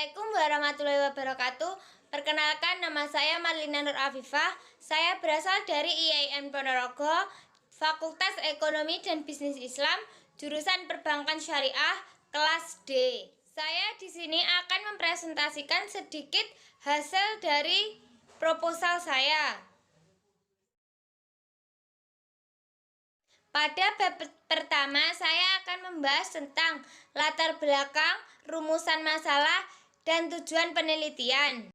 Assalamualaikum warahmatullahi wabarakatuh. Perkenalkan, nama saya Marlina Nur Afifah. Saya berasal dari IAIN Ponorogo, Fakultas Ekonomi dan Bisnis Islam, jurusan Perbankan Syariah, kelas D. Saya di sini akan mempresentasikan sedikit hasil dari proposal saya. Pada bab pertama, saya akan membahas tentang latar belakang, rumusan masalah, dan tujuan penelitian.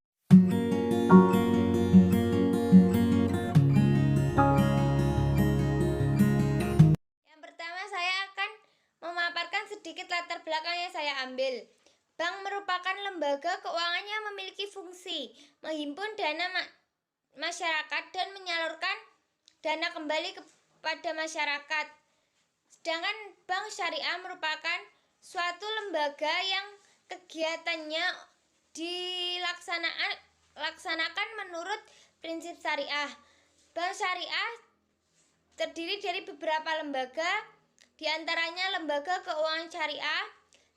Yang pertama, saya akan memaparkan sedikit latar belakang yang saya ambil. Bank merupakan lembaga keuangan yang memiliki fungsi menghimpun dana masyarakat dan menyalurkan dana kembali kepada masyarakat. Sedangkan bank syariah merupakan suatu lembaga yang kegiatannya dilaksanakan menurut prinsip syariah. Bank syariah terdiri dari beberapa lembaga, diantaranya lembaga keuangan syariah,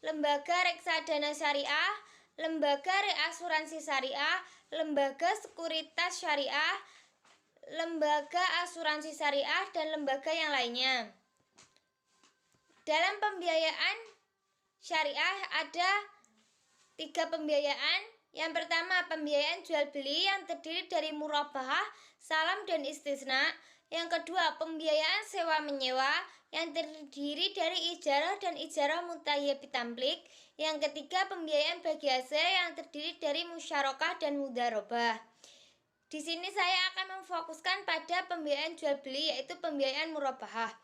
lembaga reksadana syariah, lembaga reasuransi syariah, lembaga sekuritas syariah, lembaga asuransi syariah, dan lembaga yang lainnya. Dalam pembiayaan syariah ada 3 pembiayaan. Yang pertama, pembiayaan jual beli yang terdiri dari murabahah, salam, dan istisna. Yang kedua, pembiayaan sewa menyewa yang terdiri dari ijarah dan ijarah mutahiyyah bitamlik. Yang ketiga, pembiayaan bagi hasil yang terdiri dari musyarakah dan mudharabah. Di sini saya akan memfokuskan pada pembiayaan jual beli, yaitu pembiayaan murabahah.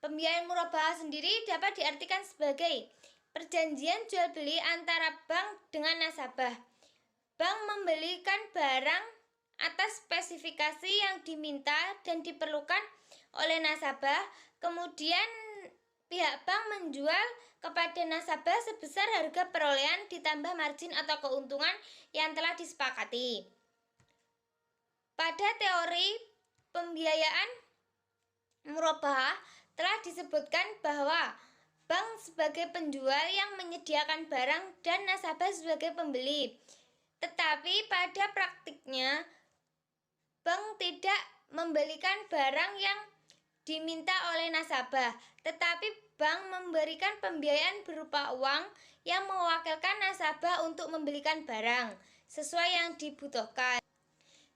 Pembiayaan murabahah sendiri dapat diartikan sebagai perjanjian jual beli antara bank dengan nasabah. Bank membelikan barang atas spesifikasi yang diminta dan diperlukan oleh nasabah, kemudian pihak bank menjual kepada nasabah sebesar harga perolehan ditambah margin atau keuntungan yang telah disepakati. Pada teori pembiayaan murabahah telah disebutkan bahwa bank sebagai penjual yang menyediakan barang dan nasabah sebagai pembeli. Tetapi pada praktiknya bank tidak membelikan barang yang diminta oleh nasabah, tetapi bank memberikan pembiayaan berupa uang yang mewakilkan nasabah untuk membelikan barang sesuai yang dibutuhkan.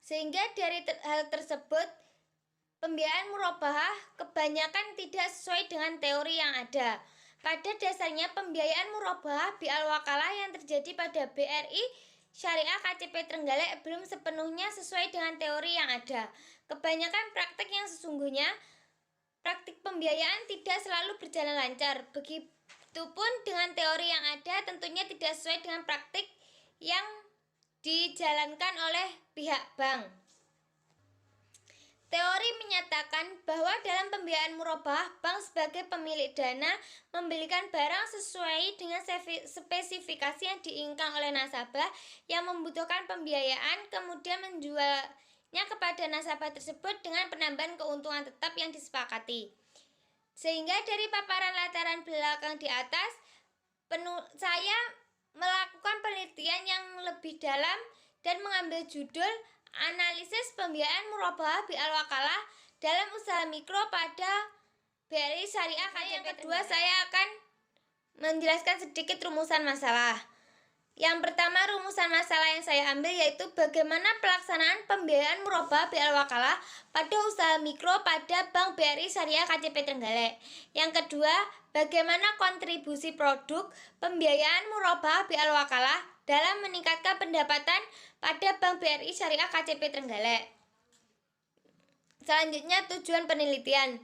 Sehingga dari hal tersebut, pembiayaan murabahah kebanyakan tidak sesuai dengan teori yang ada. Pada dasarnya, pembiayaan murabahah bi'al-wakalah yang terjadi pada BRI Syariah KCP Trenggalek belum sepenuhnya sesuai dengan teori yang ada. Kebanyakan praktik yang sesungguhnya, praktik pembiayaan tidak selalu berjalan lancar. Begitupun dengan teori yang ada tentunya tidak sesuai dengan praktik yang dijalankan oleh pihak bank. Teori menyatakan bahwa dalam pembiayaan murabahah, bank sebagai pemilik dana membelikan barang sesuai dengan spesifikasi yang diinginkan oleh nasabah yang membutuhkan pembiayaan, kemudian menjualnya kepada nasabah tersebut dengan penambahan keuntungan tetap yang disepakati. Sehingga dari paparan latar belakang di atas, saya melakukan penelitian yang lebih dalam dan mengambil judul Analisis Pembiayaan Murabahah bi'al-wakalah dalam usaha mikro pada BRI Syariah KCP. Yang kedua, saya akan menjelaskan sedikit rumusan masalah. Yang pertama, rumusan masalah yang saya ambil yaitu bagaimana pelaksanaan pembiayaan murabahah bi'al-wakalah pada usaha mikro pada Bank BRI Syariah KCP Trenggalek. Yang kedua, bagaimana kontribusi produk pembiayaan murabahah bi'al-wakalah dalam meningkatkan pendapatan pada Bank BRI Syariah KCP Trenggalek. Selanjutnya, tujuan penelitian.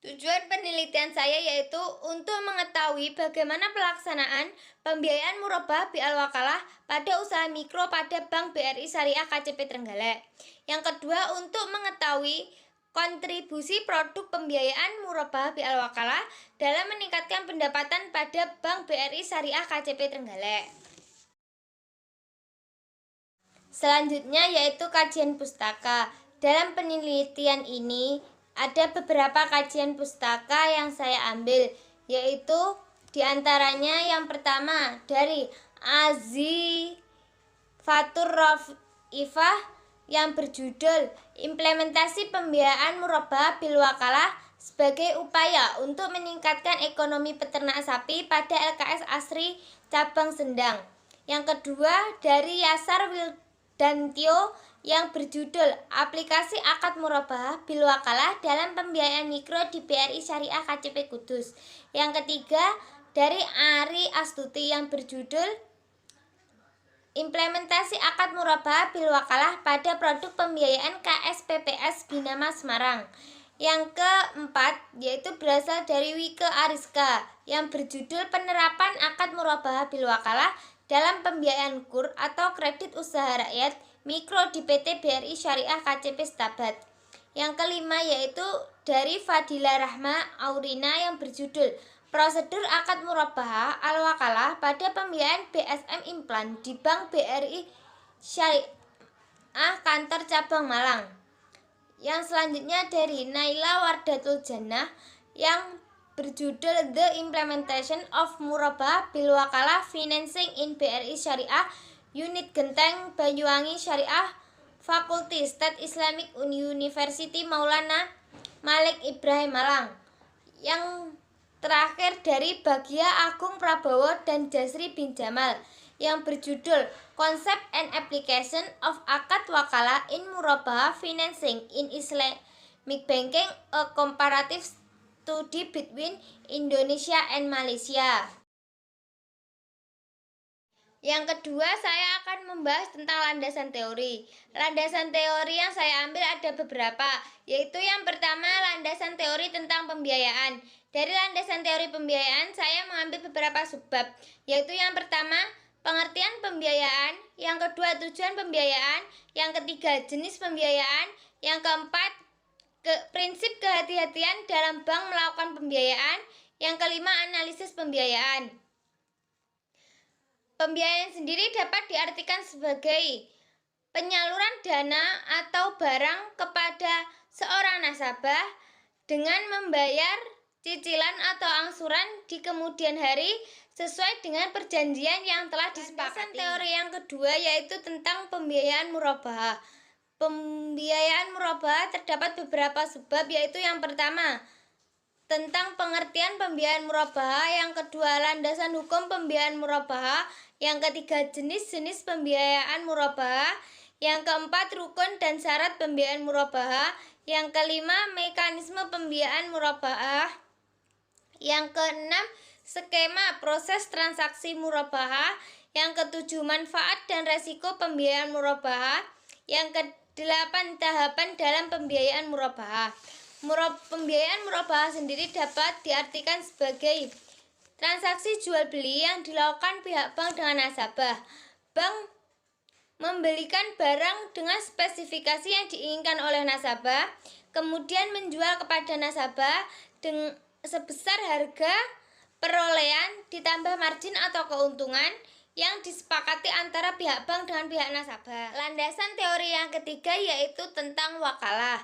Tujuan penelitian saya yaitu untuk mengetahui bagaimana pelaksanaan pembiayaan murabahah bi'al-wakalah pada usaha mikro pada Bank BRI Syariah KCP Trenggalek. Yang kedua, untuk mengetahui kontribusi produk pembiayaan murabahah bi'al-wakalah dalam meningkatkan pendapatan pada Bank BRI Syariah KCP Trenggalek. Selanjutnya yaitu kajian pustaka. Dalam penelitian ini ada beberapa kajian pustaka yang saya ambil, yaitu diantaranya yang pertama dari Azifatur Raifah yang berjudul Implementasi Pembiayaan Murabahah bil Wakalah sebagai upaya untuk meningkatkan ekonomi peternak sapi pada LKS Asri Cabang Sendang. Yang kedua dari Yasar Wildantio yang berjudul Aplikasi Akad Murabahah bil Wakalah dalam Pembiayaan Mikro di BRI Syariah KCP Kudus. Yang ketiga dari Ari Astuti yang berjudul Implementasi Akad Murabahah bil Wakalah pada produk pembiayaan KSPPS Binama Semarang. Yang keempat yaitu berasal dari Wike Ariska yang berjudul Penerapan Akad Murabahah bil Wakalah dalam pembiayaan KUR atau kredit usaha rakyat mikro di PT BRI Syariah KCP Setabat. Yang kelima yaitu dari Fadila Rahma Aurina yang berjudul Prosedur Akad Murabahah al-Wakalah pada pembiayaan BSM Implan di Bank BRI Syariah Kantor Cabang Malang. Yang selanjutnya dari Naila Wardatul Jannah yang berjudul The Implementation of Murabahah bil Wakalah Financing in BRI Syariah Unit Genteng Banyuwangi Syariah Fakulti State Islamic University Maulana Malik Ibrahim Malang. Yang terakhir dari Bagia Agung Prabowo dan Jasri bin Jamal yang berjudul Concept and Application of Akad Wakalah in Murabahah Financing in Islamic Banking, a Comparative Study Between Indonesia and Malaysia. Yang kedua, saya akan membahas tentang landasan teori. Landasan teori yang saya ambil ada beberapa, yaitu yang pertama landasan teori tentang pembiayaan. Dari landasan teori pembiayaan, saya mengambil beberapa subbab, yaitu yang pertama, pengertian pembiayaan, yang kedua, tujuan pembiayaan, yang ketiga, jenis pembiayaan, yang keempat, prinsip kehati-hatian dalam bank melakukan pembiayaan, yang kelima, analisis pembiayaan. Pembiayaan sendiri dapat diartikan sebagai penyaluran dana atau barang kepada seorang nasabah dengan membayar cicilan atau angsuran di kemudian hari sesuai dengan perjanjian yang telah disepakati. Teori yang kedua yaitu tentang pembiayaan murabahah. Pembiayaan murabahah terdapat beberapa sebab, yaitu yang pertama tentang pengertian pembiayaan murabahah, yang kedua landasan hukum pembiayaan murabahah, yang ketiga jenis-jenis pembiayaan murabahah, yang keempat rukun dan syarat pembiayaan murabahah, yang kelima mekanisme pembiayaan murabahah, yang keenam skema proses transaksi murabahah, yang ketujuh manfaat dan resiko pembiayaan murabahah, yang kedelapan tahapan dalam pembiayaan murabahah. Pembiayaan murabahah sendiri dapat diartikan sebagai transaksi jual beli yang dilakukan pihak bank dengan nasabah. Bank membelikan barang dengan spesifikasi yang diinginkan oleh nasabah, kemudian menjual kepada nasabah dengan sebesar harga perolehan ditambah margin atau keuntungan yang disepakati antara pihak bank dengan pihak nasabah. Landasan teori yang ketiga yaitu tentang wakalah.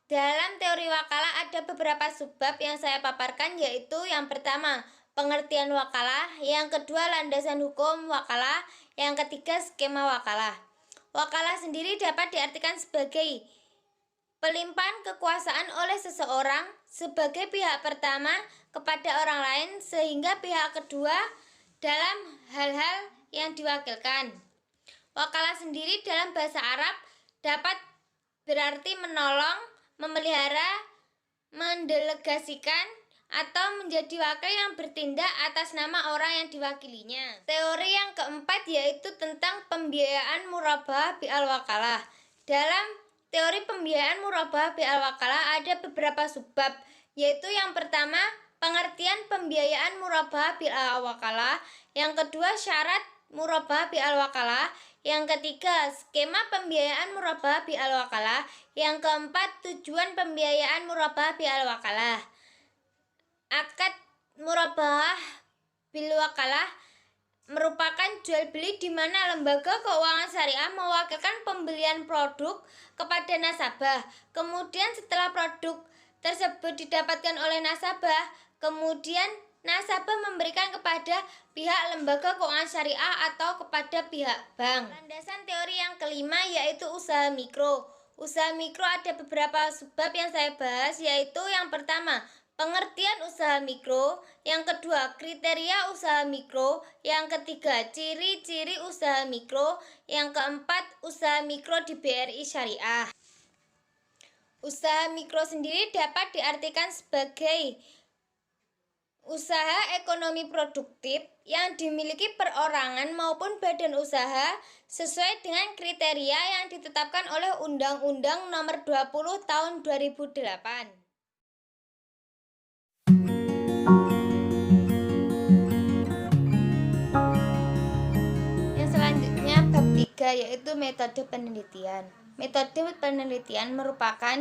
Dalam teori wakalah ada beberapa subbab yang saya paparkan, yaitu yang pertama pengertian wakalah, yang kedua landasan hukum wakalah, yang ketiga skema wakalah. Wakalah sendiri dapat diartikan sebagai pelimpahan kekuasaan oleh seseorang sebagai pihak pertama kepada orang lain sehingga pihak kedua dalam hal-hal yang diwakilkan. Wakalah sendiri dalam bahasa Arab dapat berarti menolong, memelihara, mendelegasikan, atau menjadi wakil yang bertindak atas nama orang yang diwakilinya. Teori yang keempat yaitu tentang pembiayaan murabahah bil wakalah. Dalam teori pembiayaan murabahah bil wakalah ada beberapa subbab, yaitu yang pertama pengertian pembiayaan murabahah bil wakalah, yang kedua syarat murabahah bil wakalah, yang ketiga skema pembiayaan murabahah bil wakalah, yang keempat tujuan pembiayaan murabahah bil wakalah. Akad murabahah bil wakalah merupakan jual beli di mana lembaga keuangan syariah mewakilkan pembelian produk kepada nasabah. Kemudian setelah produk tersebut didapatkan oleh nasabah, kemudian nasabah memberikan kepada pihak lembaga keuangan syariah atau kepada pihak bank. Landasan teori yang kelima yaitu usaha mikro. Usaha mikro ada beberapa subbab yang saya bahas, yaitu yang pertama, pengertian usaha mikro, yang kedua, kriteria usaha mikro, yang ketiga, ciri-ciri usaha mikro, yang keempat, usaha mikro di BRI Syariah. Usaha mikro sendiri dapat diartikan sebagai usaha ekonomi produktif yang dimiliki perorangan maupun badan usaha sesuai dengan kriteria yang ditetapkan oleh Undang-Undang Nomor 20 Tahun 2008. Yang selanjutnya bab 3 yaitu metode penelitian. Metode penelitian merupakan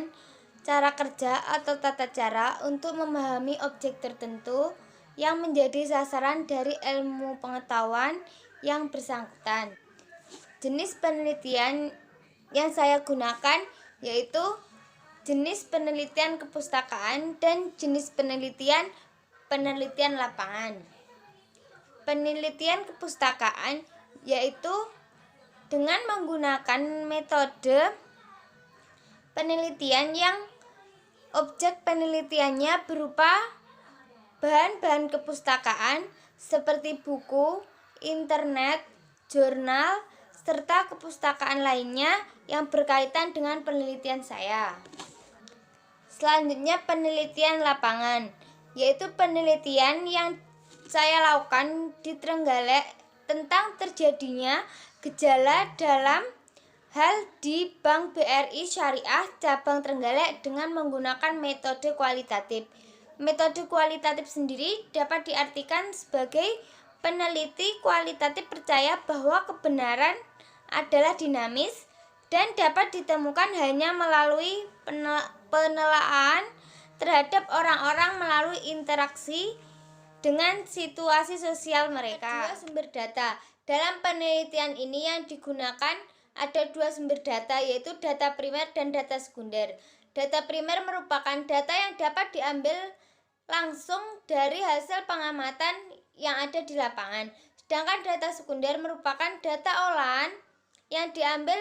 cara kerja atau tata cara untuk memahami objek tertentu yang menjadi sasaran dari ilmu pengetahuan yang bersangkutan. Jenis penelitian yang saya gunakan yaitu jenis penelitian kepustakaan dan jenis penelitian lapangan. Penelitian kepustakaan yaitu dengan menggunakan metode penelitian yang objek penelitiannya berupa bahan-bahan kepustakaan seperti buku, internet, jurnal, serta kepustakaan lainnya yang berkaitan dengan penelitian saya. Selanjutnya penelitian lapangan, yaitu penelitian yang saya lakukan di Trenggalek tentang terjadinya gejala dalam hal di Bank BRI Syariah Cabang Trenggalek dengan menggunakan metode kualitatif. Metode kualitatif sendiri dapat diartikan sebagai peneliti kualitatif percaya bahwa kebenaran adalah dinamis dan dapat ditemukan hanya melalui penelaahan terhadap orang-orang melalui interaksi dengan situasi sosial mereka. Kedua, sumber data. Dalam penelitian ini yang digunakan ada dua sumber data, yaitu data primer dan data sekunder. Data primer merupakan data yang dapat diambil langsung dari hasil pengamatan yang ada di lapangan. Sedangkan data sekunder merupakan data olahan yang diambil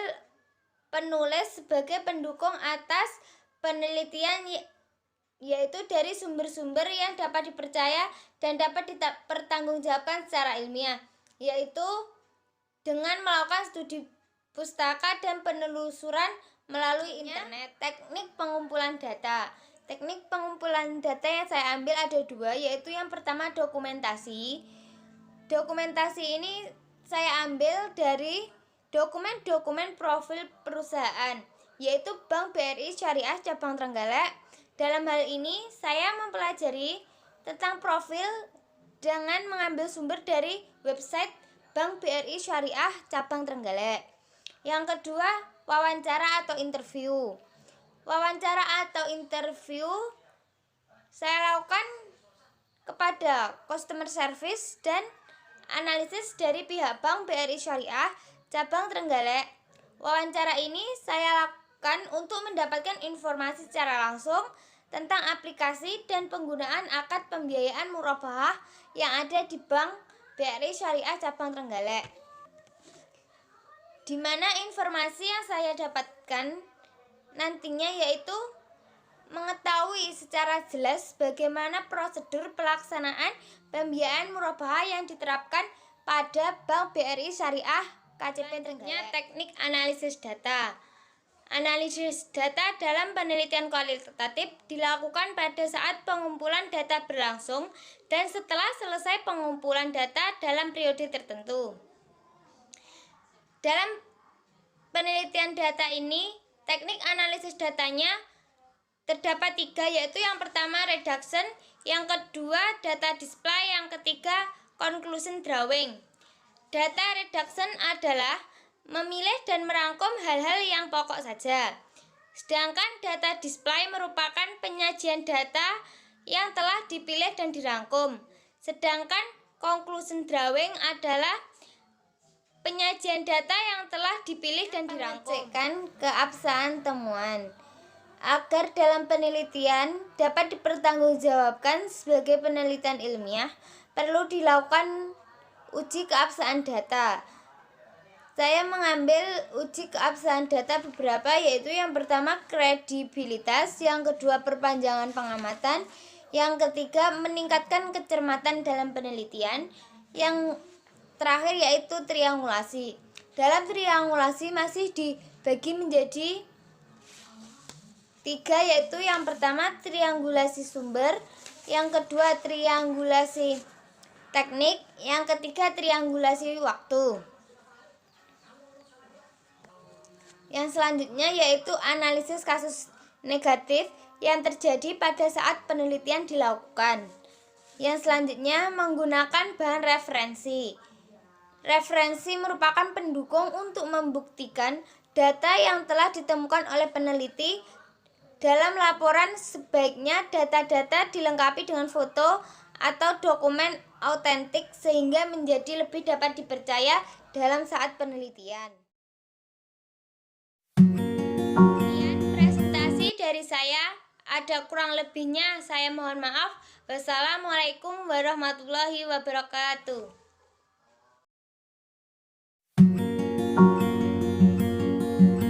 penulis sebagai pendukung atas penelitian, yaitu dari sumber-sumber yang dapat dipercaya dan dapat dipertanggungjawabkan secara ilmiah, yaitu dengan melakukan studi pustaka dan penelusuran melalui internet. Teknik pengumpulan data. Teknik pengumpulan data yang saya ambil ada dua, yaitu yang pertama dokumentasi. Dokumentasi ini saya ambil dari dokumen-dokumen profil perusahaan, yaitu Bank BRI Syariah Cabang Trenggalek. Dalam hal ini saya mempelajari tentang profil dengan mengambil sumber dari website Bank BRI Syariah Cabang Trenggalek. Yang kedua, wawancara atau interview. Wawancara atau interview saya lakukan kepada customer service dan analisis dari pihak Bank BRI Syariah Cabang Trenggalek. Wawancara ini saya lakukan untuk mendapatkan informasi secara langsung tentang aplikasi dan penggunaan akad pembiayaan murabahah yang ada di Bank BRI Syariah Cabang Trenggalek. Di mana informasi yang saya dapatkan nantinya yaitu mengetahui secara jelas bagaimana prosedur pelaksanaan pembiayaan murabahah yang diterapkan pada Bank BRI Syariah KCP Trenggalek. Teknik analisis data. Analisis data dalam penelitian kualitatif dilakukan pada saat pengumpulan data berlangsung dan setelah selesai pengumpulan data dalam periode tertentu. Dalam penelitian data ini, teknik analisis datanya terdapat tiga, yaitu yang pertama reduction, yang kedua data display, yang ketiga conclusion drawing. Data reduction adalah memilih dan merangkum hal-hal yang pokok saja. Sedangkan data display merupakan penyajian data yang telah dipilih dan dirangkum. Sedangkan conclusion drawing adalah penyajian data yang telah dipilih dan dirangkum. Pengecekan keabsahan temuan. Agar dalam penelitian dapat dipertanggungjawabkan sebagai penelitian ilmiah, perlu dilakukan uji keabsahan data. Saya mengambil uji keabsahan data beberapa, yaitu yang pertama kredibilitas, yang kedua perpanjangan pengamatan, yang ketiga meningkatkan kecermatan dalam penelitian, yang terakhir yaitu triangulasi. Dalam triangulasi masih dibagi menjadi 3, yaitu yang pertama triangulasi sumber, yang kedua triangulasi teknik, yang ketiga triangulasi waktu. Yang selanjutnya yaitu analisis kasus negatif yang terjadi pada saat penelitian dilakukan. Yang selanjutnya menggunakan bahan referensi. Referensi merupakan pendukung untuk membuktikan data yang telah ditemukan oleh peneliti. Dalam laporan sebaiknya data-data dilengkapi dengan foto atau dokumen autentik sehingga menjadi lebih dapat dipercaya dalam saat penelitian. Sekian presentasi dari saya. Ada kurang lebihnya saya mohon maaf. Wassalamualaikum warahmatullahi wabarakatuh.